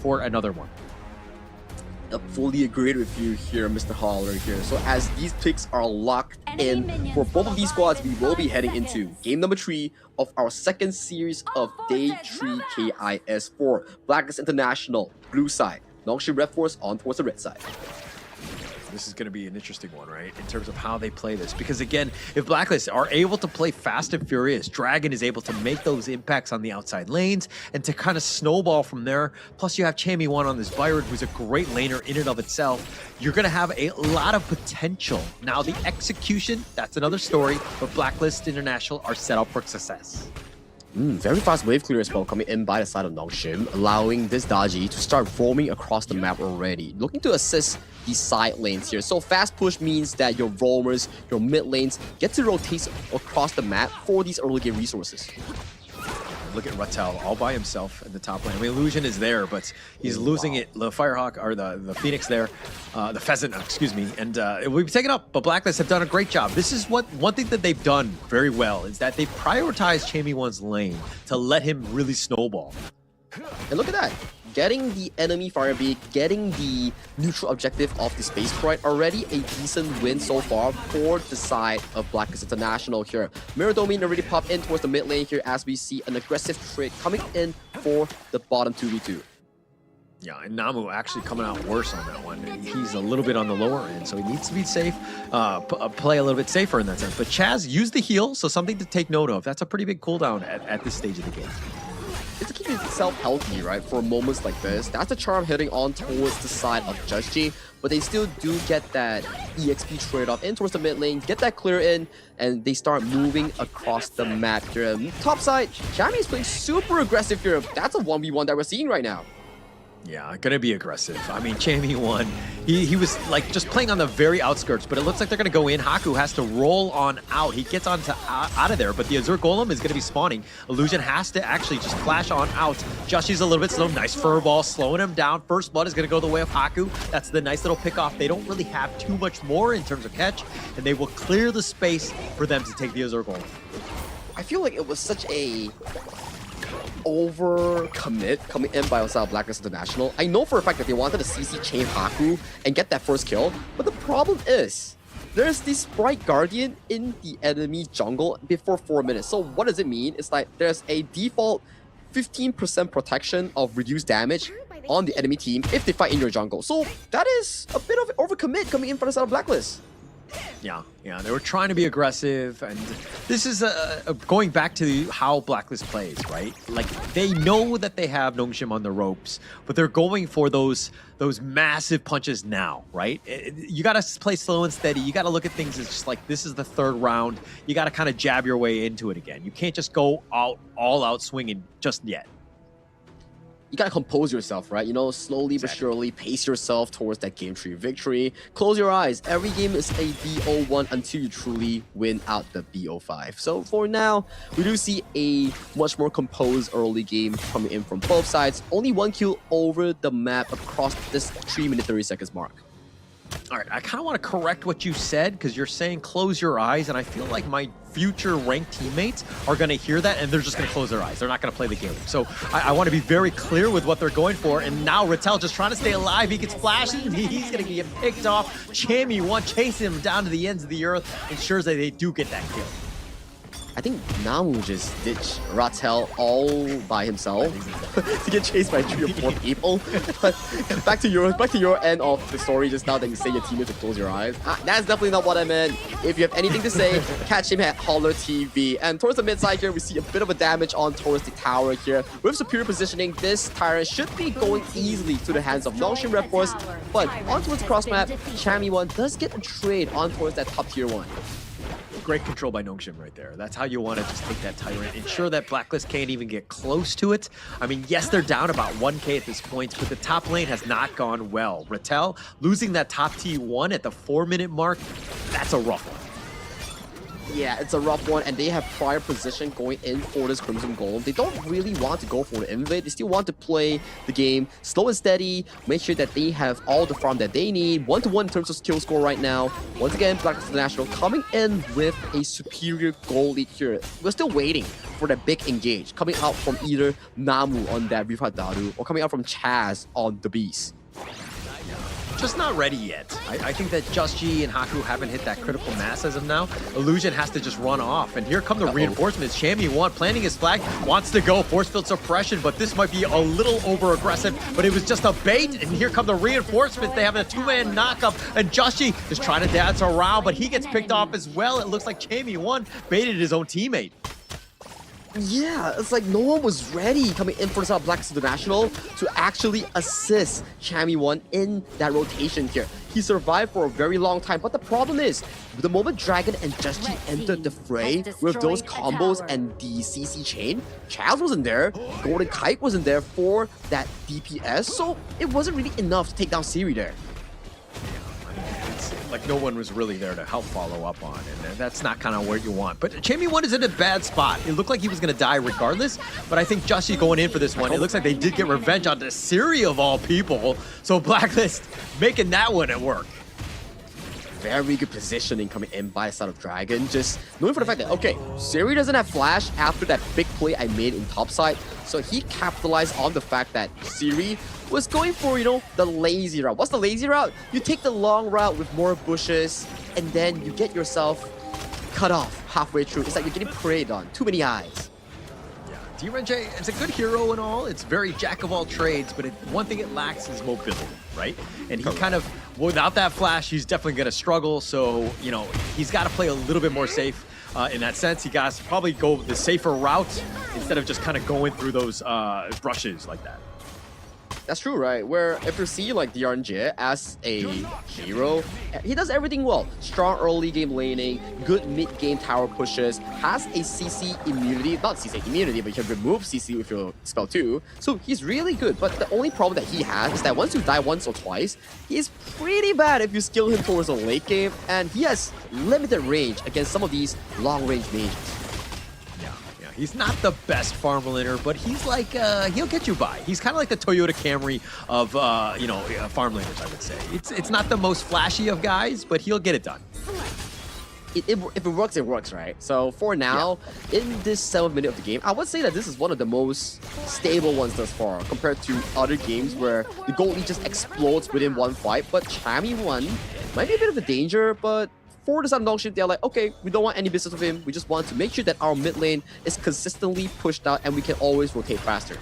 for another one. I fully agreed with you here, Mr. Holler here. So as these picks are locked in for both of these squads, we will be heading into game number 3 of our second series of Day 3 KSI4. Blacklist International, blue side. Nongshim RedForce on towards the red side. This is going to be an interesting one, right? In terms of how they play this. Because again, if Blacklist are able to play fast and furious, Dragon is able to make those impacts on the outside lanes and to kind of snowball from there. Plus you have Chami1 on this Byron, who's a great laner in and of itself. You're going to have a lot of potential. Now the execution, that's another story, but Blacklist International are set up for success. Very fast wave clear as well coming in by the side of Nongshim, allowing this Daji to start roaming across the map already, looking to assist the side lanes here. So fast push means that your roamers, your mid lanes get to rotate across the map for these early game resources. Look at Rattel all by himself in the top lane. I mean, Illusion is there, but he's losing it. The Firehawk, or the Phoenix there, the Pheasant, excuse me, and it will be taken up, but Blacklist have done a great job. This is one thing that they've done very well, is that they've prioritized Chami1's lane to let him really snowball. And look at that. Getting the enemy Firebeak, getting the neutral objective of the Space Sprite, already a decent win so far for the side of Blacklist International here. Mirror Domain already popped in towards the mid lane here as we see an aggressive trade coming in for the bottom 2v2. Yeah, and Namu actually coming out worse on that one. He's a little bit on the lower end, so he needs to be safe, play a little bit safer in that sense. But Chaz used the heal, so something to take note of. That's a pretty big cooldown at this stage of the game. It's to keep itself healthy, right, for moments like this. That's the charm hitting on towards the side of Judge G, but they still do get that EXP trade-off in towards the mid lane, get that clear in, and they start moving across the map here. Top side, Chami is playing super aggressive here. That's a 1v1 that we're seeing right now. Yeah, gonna be aggressive. I mean, Chami1, he was like just playing on the very outskirts, but it looks like they're gonna go in. Haku has to roll on out. He gets on to out of there, but the Azure Golem is gonna be spawning. Illusion has to actually just flash on out. Joshy's a little bit slow. Nice fur ball, slowing him down. First blood is gonna go the way of Haku. That's the nice little pick off. They don't really have too much more in terms of catch, and they will clear the space for them to take the Azure Golem. I feel like it was such a overcommit coming in by outside Blacklist International. I know for a fact that they wanted to CC chain Haku and get that first kill, but the problem is there's this Sprite Guardian in the enemy jungle before 4 minutes. So what does it mean? It's like there's a default 15% protection of reduced damage on the enemy team if they fight in your jungle. So that is a bit of an overcommit coming in from the side of Blacklist. Yeah, they were trying to be aggressive, and this is going back to how Blacklist plays, right? Like, they know that they have Nongshim on the ropes, but they're going for those massive punches now, right? You got to play slow and steady. You got to look at things as just like, this is the third round. You got to kind of jab your way into it again. You can't just go all out swinging just yet. You gotta compose yourself, right? You know, slowly but surely pace yourself towards that game 3 victory. Close your eyes. Every game is a BO1 until you truly win out the BO5. So for now, we do see a much more composed early game coming in from both sides. Only 1 kill over the map across this 3 minute 30 seconds mark. All right, I kind of want to correct what you said, because you're saying close your eyes, and I feel like my future ranked teammates are going to hear that and they're just going to close their eyes. They're not going to play the game. So I want to be very clear with what they're going for, and now Rattel just trying to stay alive. He gets flashed, and he's going to get picked off. Chami1 chasing him down to the ends of the earth, ensures that they do get that kill. I think Namu just ditched Rattel all by himself to get chased by 3 or 4 people. But back to your end of the story just now that you say your teammates to close your eyes. That's definitely not what I meant. If you have anything to say, catch him at Holler TV. And towards the mid side here, we see a bit of a damage on towards the tower here. With superior positioning, this Tyrant should be going easily to the hands of Nongshim RedForce. But on towards the cross map, Chami1 does get a trade on towards that top tier 1. Great control by Nongshim right there. That's how you want to just take that Tyrant. Ensure that Blacklist can't even get close to it. I mean, yes, they're down about 1k at this point, but the top lane has not gone well. Rattel losing that top T1 at the 4 minute mark, that's a rough one. Yeah, it's a rough one, and they have prior position going in for this Crimson Golem. They don't really want to go for the invade. They still want to play the game slow and steady, make sure that they have all the farm that they need. 1-1 in terms of skill score right now. Once again, Blacklist International coming in with a superior goal lead here. We're still waiting for that big engage coming out from either Namu on that Rifa Daru or coming out from Chaz on the Beast. Just not ready yet. I think that Just G and Haku haven't hit that critical mass as of now. Illusion has to just run off. And here come the reinforcements. Chammy1 planting his flag, wants to go force field suppression, but this might be a little over aggressive, but it was just a bait. And here come the reinforcements. They have a two-man knockup, and Just G is trying to dance around, but he gets picked off as well. It looks like Chammy1 baited his own teammate. Yeah, it's like no one was ready coming in for the Blacklist International to actually assist Chammy1 in that rotation here. He survived for a very long time, but the problem is, the moment Dragon and Just G entered the fray with those combos and the CC chain, Chaz wasn't there, Golden Kite wasn't there for that DPS, so it wasn't really enough to take down Siri there. Like no one was really there to help follow up on, and that's not kind of what you want. But Chammy1 is in a bad spot. It looked like he was going to die regardless, but I think Just G going in for this one. It looks like they did get revenge on the Siri of all people, so Blacklist making that one at work. Very good positioning coming in by the side of Dragon. Just knowing for the fact that, okay, Siri doesn't have flash after that big play I made in topside. So he capitalized on the fact that Siri was going for, you know, the lazy route. What's the lazy route? You take the long route with more bushes, and then you get yourself cut off halfway through. It's like you're getting preyed on. Too many eyes. D-Renjay, it's a good hero and all. It's very jack of all trades, but one thing it lacks is mobility, right? And he kind of, without that flash, he's definitely going to struggle. So, you know, he's got to play a little bit more safe in that sense. He got to probably go the safer route instead of just kind of going through those brushes like that. That's true, right? Where if you see like D-Renjay as a hero, he does everything well. Strong early game laning, good mid game tower pushes, has a CC immunity, not CC immunity, but you can remove CC with your spell too. So he's really good, but the only problem that he has is that once you die once or twice, he's pretty bad if you skill him towards a late game, and he has limited range against some of these long range mages. He's not the best farm laner, but he's like, he'll get you by. He's kind of like the Toyota Camry of, you know, farm laners, I would say. It's not the most flashy of guys, but he'll get it done. If it works, right? So for now, in this 7th minute of the game, I would say that this is one of the most stable ones thus far compared to other games where the gold lead just explodes within one fight. But Chammy1 might be a bit of a danger, but for the side of Nongshim, they're like, okay, we don't want any business with him. We just want to make sure that our mid lane is consistently pushed out and we can always rotate faster.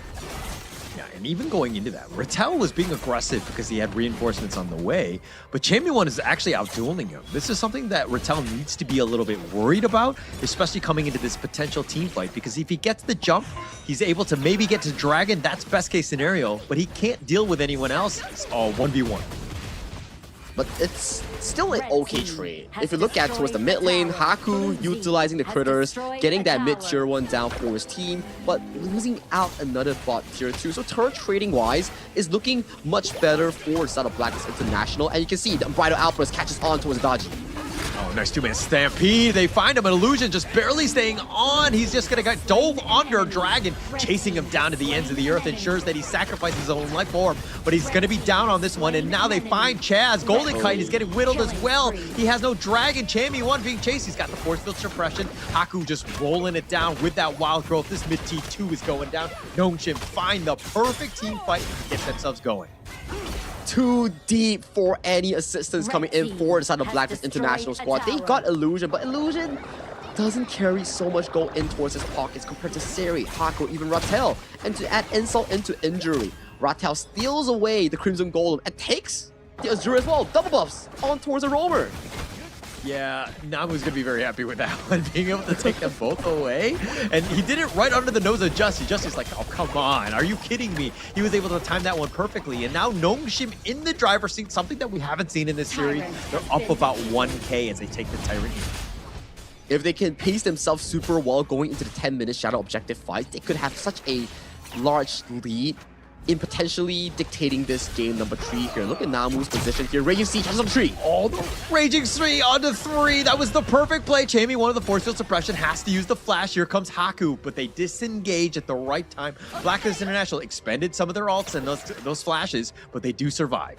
Yeah, and even going into that, Rattel was being aggressive because he had reinforcements on the way, but Chammy1 is actually outdueling him. This is something that Rattel needs to be a little bit worried about, especially coming into this potential team fight, because if he gets the jump, he's able to maybe get to Dragon. That's best case scenario, but he can't deal with anyone else. It's all 1v1. But it's still an okay trade. If you look at towards the mid lane, Haku utilizing the critters, getting that mid tier 1 down for his team, but losing out another bot tier 2. So turret trading wise is looking much better for the side of Blacklist International. And you can see the Unbridled Outburst catches on towards Dodgy. Oh, nice two-man stampede. They find him, an Illusion just barely staying on. He's just gonna get dove under Dragon, chasing him down to the ends of the earth, ensures that he sacrifices his own life for him, but he's gonna be down on this one, and now they find Chaz. Golden Kite is getting whittled as well. He has no Dragon. Chammy1 being chased. He's got the force field suppression. Haku just rolling it down with that wild growth. This mid T2 is going down. Nongshim find the perfect team fight to get themselves going. Too deep for any assistance coming in for the side of Blacklist International squad. They got Illusion, but Illusion doesn't carry so much gold in towards his pockets compared to Siri, Haku, even Rattel. And to add insult into injury, Rattel steals away the Crimson Golem and takes the Azure as well. Double buffs on towards a roamer. Yeah, Namu's gonna be very happy with that one, being able to take them both away. And he did it right under the nose of Justy. Justy's like, oh, come on, are you kidding me? He was able to time that one perfectly. And now Nongshim in the driver's seat, something that we haven't seen in this series. They're up about 1K as they take the Tyrant. If they can pace themselves super well going into the 10-minute Shadow Objective fight, they could have such a large lead in potentially dictating this game number 3 here. Look at Namu's position here. Raging Siege has on 3. Oh, the Raging 3 onto 3. That was the perfect play. Chammy, one of the force field suppression, has to use the flash. Here comes Haku, but they disengage at the right time. Blacklist International expended some of their ults and those flashes, but they do survive.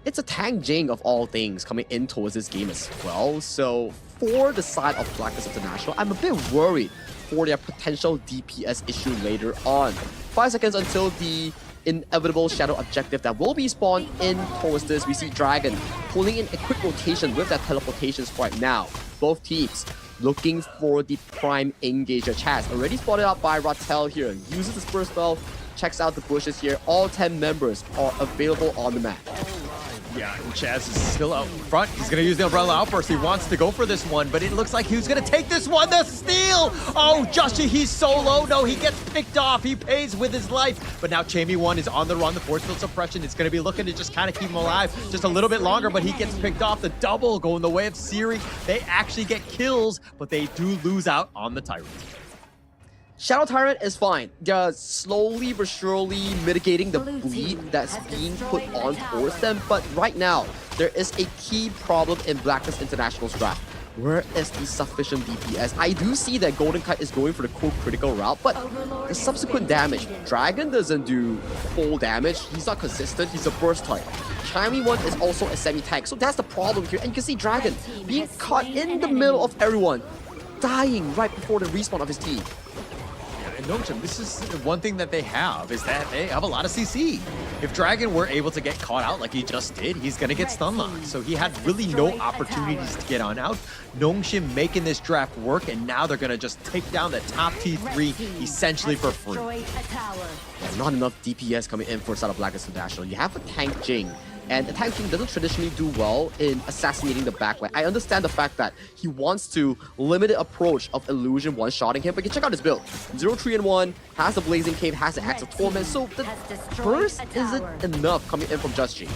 It's a tank Jing of all things coming in towards this game as well. So for the side of Blacklist International, I'm a bit worried for their potential DPS issue later on. 5 seconds until the inevitable shadow objective that will be spawned in towards this. We see Dragon pulling in a quick rotation with that teleportations right now. Both teams looking for the prime engager. Chaz already spotted out by Ratel here. Uses the Spur spell, checks out the bushes here. All 10 members are available on the map. Yeah, and Chaz is still out front. He's going to use the Umbrella Outburst. He wants to go for this one, but it looks like he's going to take this one. The steal! Oh, Justy, he's solo. No, he gets picked off. He pays with his life. But now Chammy 1 is on the run. The force field suppression is going to be looking to just kind of keep him alive just a little bit longer, but he gets picked off. The double going the way of Siri. They actually get kills, but they do lose out on the Tyrant. Shadow Tyrant is fine. They're slowly but surely mitigating the bleed that's being put on towards them. But right now, there is a key problem in Blacklist International's draft. Where is the sufficient DPS? I do see that Golden Kite is going for the core critical route, but the subsequent damage, Dragon doesn't do full damage. He's not consistent. He's a burst type. Chammy 1 is also a semi-tank. So that's the problem here. And you can see Dragon being caught in the middle of everyone, dying right before the respawn of his team. And Nongshim, this is one thing that they have, is that they have a lot of CC. If Dragon were able to get caught out like he just did, he's going to get stun locked. So he had really no opportunities to get on out. Nongshim making this draft work, and now they're going to just take down the top T3 essentially for free. Yeah, not enough DPS coming in for side of Blacklist International. You have a tank Jing, and the tank Jing doesn't traditionally do well in assassinating the backline. I understand the fact that he wants to limit the approach of Illusion one-shotting him, but you check out his build. 0-3-1, has the Blazing Cape, has the Axe of Torment, so the burst isn't enough coming in from Just G.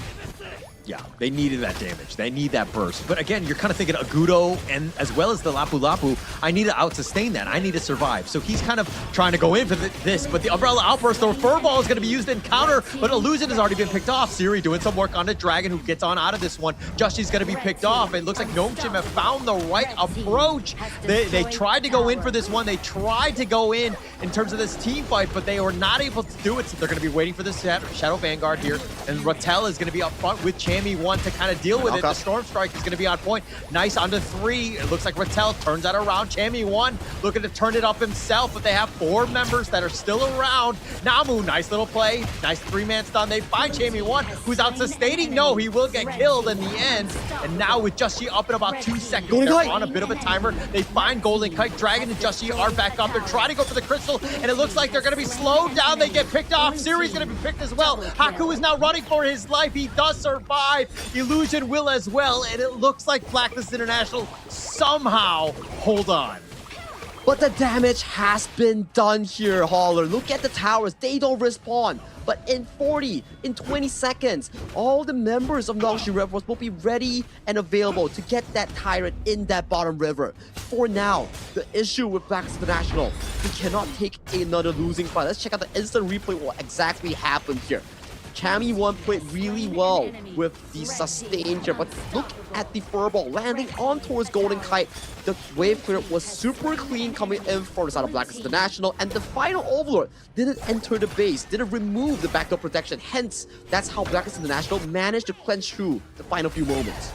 Yeah, they needed that damage. They need that burst. But again, you're kind of thinking Agudo and as well as the Lapu Lapu, I need to out-sustain that. I need to survive. So he's kind of trying to go in for this, but the Umbrella Outburst, the Furball is going to be used in counter, but Illusion has already been picked off. Siri doing some work on the Dragon who gets on out of this one. Justy's going to be picked off. It looks like Nongshim have found the right approach. They tried to go in for this one. They tried to go in terms of this team fight, but they were not able to do it. So they're going to be waiting for this Shadow Vanguard here. And Ratel is going to be up front with Chammy 1 to kind of deal with it. The Storm Strike is going to be on point. Nice onto 3. It looks like Ratel turns that around. Chammy 1 looking to turn it up himself, but they have 4 members that are still around. Namu, nice little play. Nice 3-man stun. They find Chammy 1, who's out sustaining. No, he will get killed in the end. And now with Just up in about 2 seconds, they're on a bit of a timer. They find Golden Kite. Dragon and Just are back up. They're trying to go for the crystal, and it looks like they're going to be slowed down. They get picked off. Siri's going to be picked as well. Haku is now running for his life. He does survive. Illusion will as well, and it looks like Blacklist International somehow hold on. But the damage has been done here, Hauler. Look at the towers. They don't respawn. But in 20 seconds, all the members of Nongshim RedForce will be ready and available to get that Tyrant in that bottom river. For now, the issue with Blacklist International, we cannot take another losing fight. Let's check out the instant replay what exactly happened here. Chammy 1 played really well with the sustain here, but look at the Furball landing on towards Golden Kite. The wave clear was super clean coming in for the side of Blacklist International, and the final Overlord didn't enter the base, didn't remove the backdoor protection. Hence, that's how Blacklist International managed to clench through the final few moments.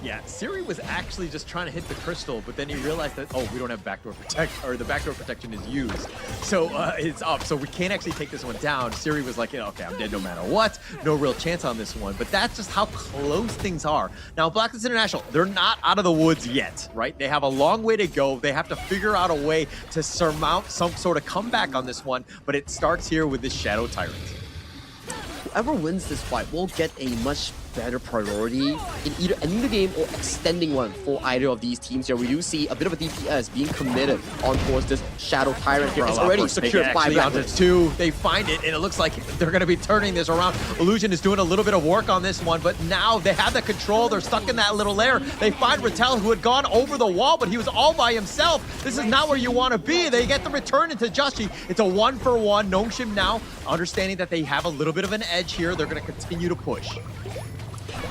Yeah, Siri was actually just trying to hit the crystal, but then he realized that, oh, we don't have backdoor protect, or the backdoor protection is used. So it's up, so we can't actually take this one down. Siri was like, okay, I'm dead no matter what. No real chance on this one, but that's just how close things are. Now, Blacklist International, they're not out of the woods yet, right? They have a long way to go. They have to figure out a way to surmount some sort of comeback on this one, but it starts here with this Shadow Tyrant. Whoever wins this fight will get a much better priority in either ending the game or extending one for either of these teams here. We do see a bit of a DPS being committed on towards this Shadow Tyrant here. It's already secured by Blacklist. Two. They find it, and it looks like they're going to be turning this around. Illusion is doing a little bit of work on this one, but now they have the control. They're stuck in that little lair. They find Rattel, who had gone over the wall, but he was all by himself. This is not where you want to be. They get the return into Joshi. It's a 1-for-1. Nongshim now, understanding that they have a little bit of an edge here, they're going to continue to push.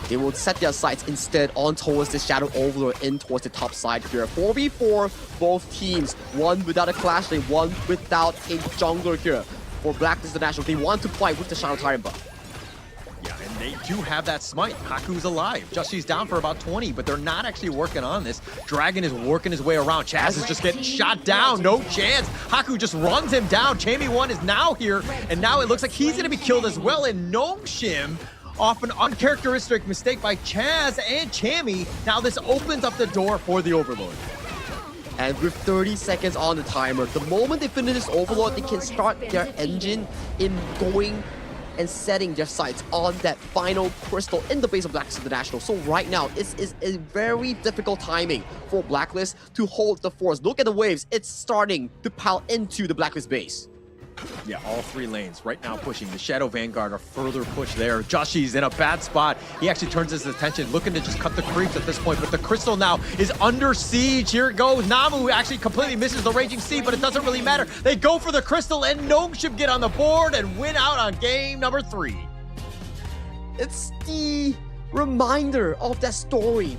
They will set their sights instead on towards the Shadow Overlord in towards the top side here. 4v4, both teams. One without a Clash Lane, one without a jungler here. For Blacklist International, they want to fight with the Shadow Tyrant buff. Yeah, and they do have that smite. Haku's alive. Jushi's down for about 20, but they're not actually working on this. Dragon is working his way around. Chaz is just getting shot down. No chance. Haku just runs him down. Chammy1 is now here, and now it looks like he's going to be killed as well. And Nongshim, off an uncharacteristic mistake by Chaz and Chammy, now this opens up the door for the Overlord. And with 30 seconds on the timer, the moment they finish this Overlord, they can start their engine in going and setting their sights on that final crystal in the base of Blacklist International. So right now, this is a very difficult timing for Blacklist to hold the force. Look at the waves. It's starting to pile into the Blacklist base. Yeah, all three lanes right now pushing. The Shadow Vanguard are further pushed there. Joshi's in a bad spot. He actually turns his attention, looking to just cut the creeps at this point, but the crystal now is under siege. Here it goes. Namu actually completely misses the Raging Sea, but it doesn't really matter. They go for the crystal, and Nongshim get on the board and win out on game number 3. It's the reminder of that story